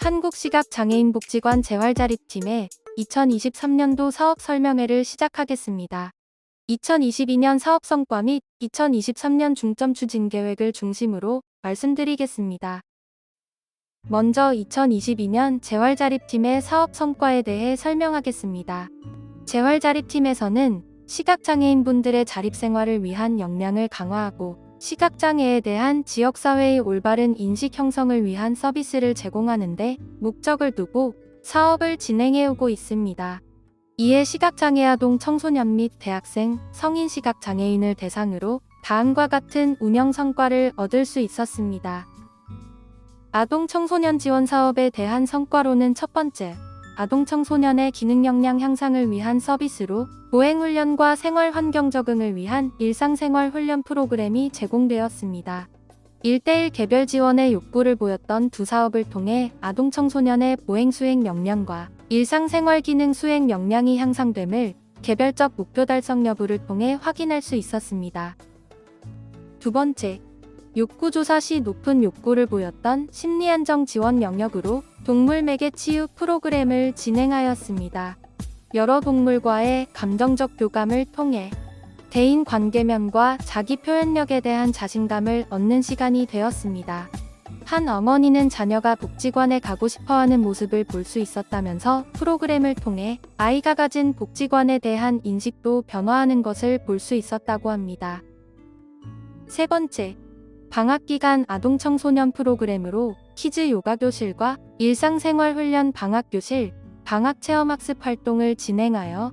한국시각장애인복지관 재활자립팀의 2023년도 사업 설명회를 시작하겠습니다. 2022년 사업 성과 및 2023년 중점 추진 계획을 중심으로 말씀드리겠습니다. 먼저 2022년 재활자립팀의 사업 성과에 대해 설명하겠습니다. 재활자립팀에서는 시각장애인분들의 자립생활을 위한 역량을 강화하고 시각장애에 대한 지역사회의 올바른 인식 형성을 위한 서비스를 제공하는 데 목적을 두고 사업을 진행해오고 있습니다. 이에 시각장애 아동 청소년 및 대학생, 성인 시각장애인을 대상으로 다음과 같은 운영 성과를 얻을 수 있었습니다. 아동 청소년 지원 사업에 대한 성과로는 첫 번째, 아동 청소년의 기능 역량 향상을 위한 서비스로 보행훈련과 생활환경 적응을 위한 일상생활 훈련 프로그램이 제공되었습니다. 1:1 개별 지원의 욕구를 보였던 두 사업을 통해 아동 청소년의 보행 수행 역량과 일상생활 기능 수행 역량이 향상됨을 개별적 목표 달성 여부를 통해 확인할 수 있었습니다. 두 번째, 욕구조사 시 높은 욕구를 보였던 심리안정 지원 영역으로 동물 매개 치유 프로그램을 진행하였습니다. 여러 동물과의 감정적 교감을 통해 대인 관계면과 자기 표현력에 대한 자신감을 얻는 시간이 되었습니다. 한 어머니는 자녀가 복지관에 가고 싶어하는 모습을 볼 수 있었다면서 프로그램을 통해 아이가 가진 복지관에 대한 인식도 변화하는 것을 볼 수 있었다고 합니다. 세 번째, 방학기간 아동 청소년 프로그램으로 키즈 요가 교실과 일상생활 훈련 방학교실, 방학체험학습 활동을 진행하여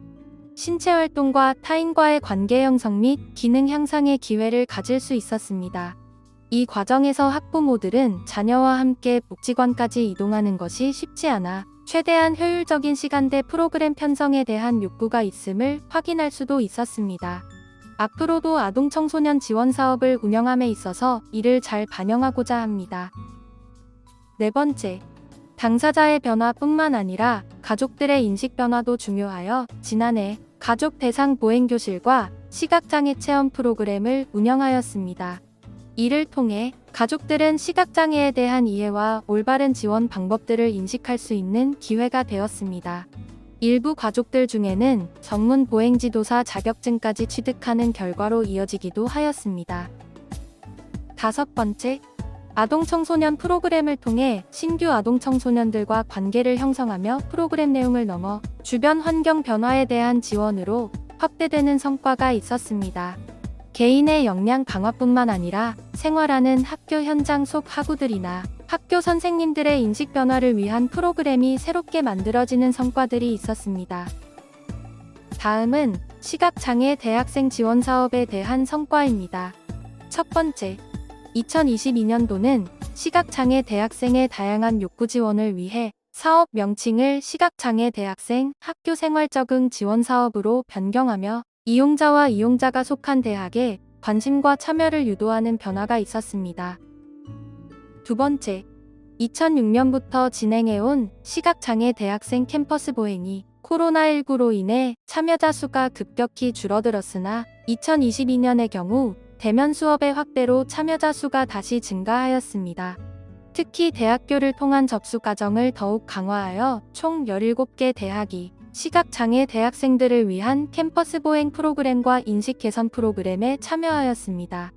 신체활동과 타인과의 관계 형성 및 기능 향상의 기회를 가질 수 있었습니다. 이 과정에서 학부모들은 자녀와 함께 복지관까지 이동하는 것이 쉽지 않아 최대한 효율적인 시간대 프로그램 편성에 대한 욕구가 있음을 확인할 수도 있었습니다. 앞으로도 아동 청소년 지원 사업을 운영함에 있어서 이를 잘 반영하고자 합니다. 네 번째, 당사자의 변화뿐만 아니라 가족들의 인식 변화도 중요하여 지난해 가족 대상 보행교실과 시각장애 체험 프로그램을 운영하였습니다. 이를 통해 가족들은 시각장애에 대한 이해와 올바른 지원 방법들을 인식할 수 있는 기회가 되었습니다. 일부 가족들 중에는 전문 보행지도사 자격증까지 취득하는 결과로 이어지기도 하였습니다. 다섯 번째, 아동 청소년 프로그램을 통해 신규 아동 청소년들과 관계를 형성하며 프로그램 내용을 넘어 주변 환경 변화에 대한 지원으로 확대되는 성과가 있었습니다. 개인의 역량 강화뿐만 아니라 생활하는 학교 현장 속 학우들이나 학교 선생님들의 인식 변화를 위한 프로그램이 새롭게 만들어지는 성과들이 있었습니다. 다음은 시각장애 대학생 지원 사업에 대한 성과입니다. 첫 번째, 2022년도는 시각장애 대학생의 다양한 욕구 지원을 위해 사업 명칭을 시각장애 대학생 학교 생활 적응 지원 사업으로 변경하며 이용자와 이용자가 속한 대학에 관심과 참여를 유도하는 변화가 있었습니다. 두 번째, 2006년부터 진행해온 시각장애 대학생 캠퍼스 보행이 코로나19로 인해 참여자 수가 급격히 줄어들었으나 2022년의 경우 대면 수업의 확대로 참여자 수가 다시 증가하였습니다. 특히 대학교를 통한 접수 과정을 더욱 강화하여 총 17개 대학이 시각장애 대학생들을 위한 캠퍼스 보행 프로그램과 인식 개선 프로그램에 참여하였습니다.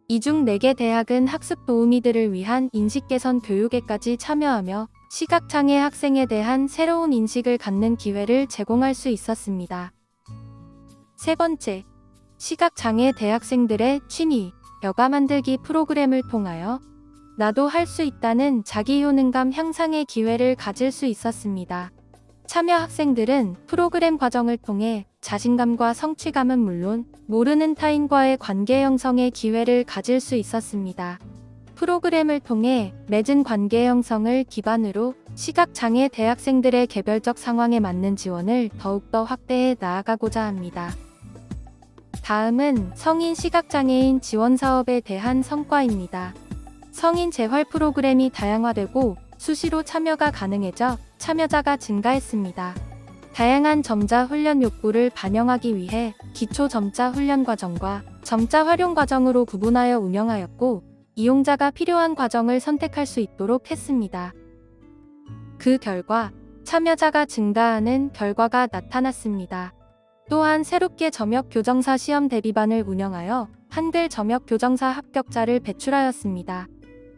이 중 4개 대학은 학습 도우미들을 위한 인식 개선 교육에까지 참여하며 시각장애 학생에 대한 새로운 인식을 갖는 기회를 제공할 수 있었습니다. 세 번째, 시각장애 대학생들의 취미, 여가 만들기 프로그램을 통하여 나도 할 수 있다는 자기효능감 향상의 기회를 가질 수 있었습니다. 참여 학생들은 프로그램 과정을 통해 자신감과 성취감은 물론 모르는 타인과의 관계 형성의 기회를 가질 수 있었습니다. 프로그램을 통해 맺은 관계 형성을 기반으로 시각장애 대학생들의 개별적 상황에 맞는 지원을 더욱더 확대해 나아가고자 합니다. 다음은 성인 시각장애인 지원 사업에 대한 성과입니다. 성인 재활 프로그램이 다양화되고 수시로 참여가 가능해져 참여자가 증가했습니다. 다양한 점자 훈련 욕구를 반영하기 위해 기초 점자 훈련 과정과 점자 활용 과정으로 구분하여 운영하였고 이용자가 필요한 과정을 선택할 수 있도록 했습니다. 그 결과 참여자가 증가하는 결과가 나타났습니다. 또한 새롭게 점역 교정사 시험 대비반을 운영하여 한글 점역 교정사 합격자를 배출하였습니다.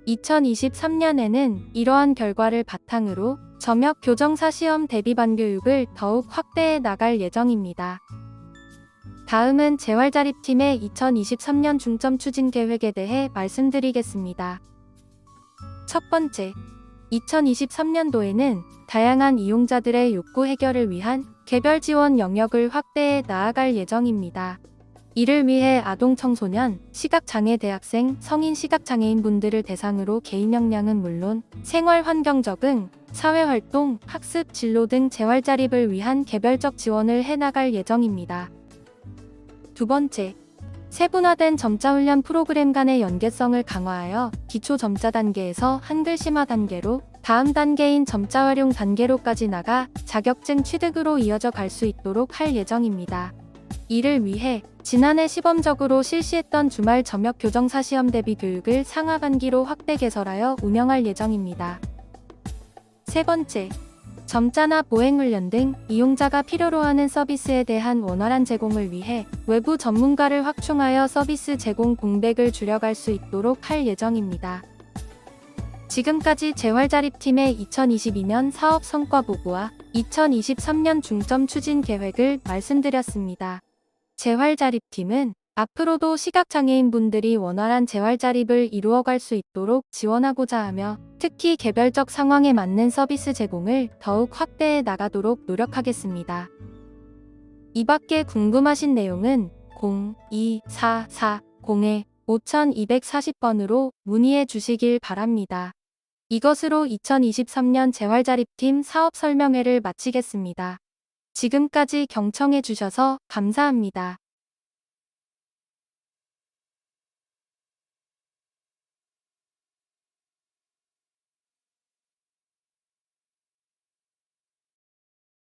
2023년에는 이러한 결과를 바탕으로 점역 교정사 시험 대비반 교육을 더욱 확대해 나갈 예정입니다. 다음은 재활자립팀의 2023년 중점 추진 계획에 대해 말씀드리겠습니다. 첫 번째, 2023년도에는 다양한 이용자들의 욕구 해결을 위한 개별 지원 영역을 확대해 나아갈 예정입니다. 이를 위해 아동 청소년, 시각장애 대학생, 성인 시각장애인 분들을 대상으로 개인 역량은 물론 생활 환경 적응, 사회활동, 학습, 진로 등 재활자립을 위한 개별적 지원을 해나갈 예정입니다. 두 번째, 세분화된 점자훈련 프로그램 간의 연계성을 강화하여 기초 점자 단계에서 한글 심화 단계로 다음 단계인 점자 활용 단계로까지 나가 자격증 취득으로 이어져 갈 수 있도록 할 예정입니다. 이를 위해 지난해 시범적으로 실시했던 주말 점역 교정사 시험 대비 교육을 상하반기로 확대 개설하여 운영할 예정입니다. 세 번째, 점자나 보행훈련 등 이용자가 필요로 하는 서비스에 대한 원활한 제공을 위해 외부 전문가를 확충하여 서비스 제공 공백을 줄여갈 수 있도록 할 예정입니다. 지금까지 재활자립팀의 2022년 사업 성과 보고와 2023년 중점 추진 계획을 말씀드렸습니다. 재활자립팀은 앞으로도 시각장애인분들이 원활한 재활자립을 이루어갈 수 있도록 지원하고자 하며 특히 개별적 상황에 맞는 서비스 제공을 더욱 확대해 나가도록 노력하겠습니다. 이 밖에 궁금하신 내용은 0244-01-5240번으로 문의해 주시길 바랍니다. 이것으로 2023년 재활자립팀 사업 설명회를 마치겠습니다. 지금까지 경청해 주셔서 감사합니다.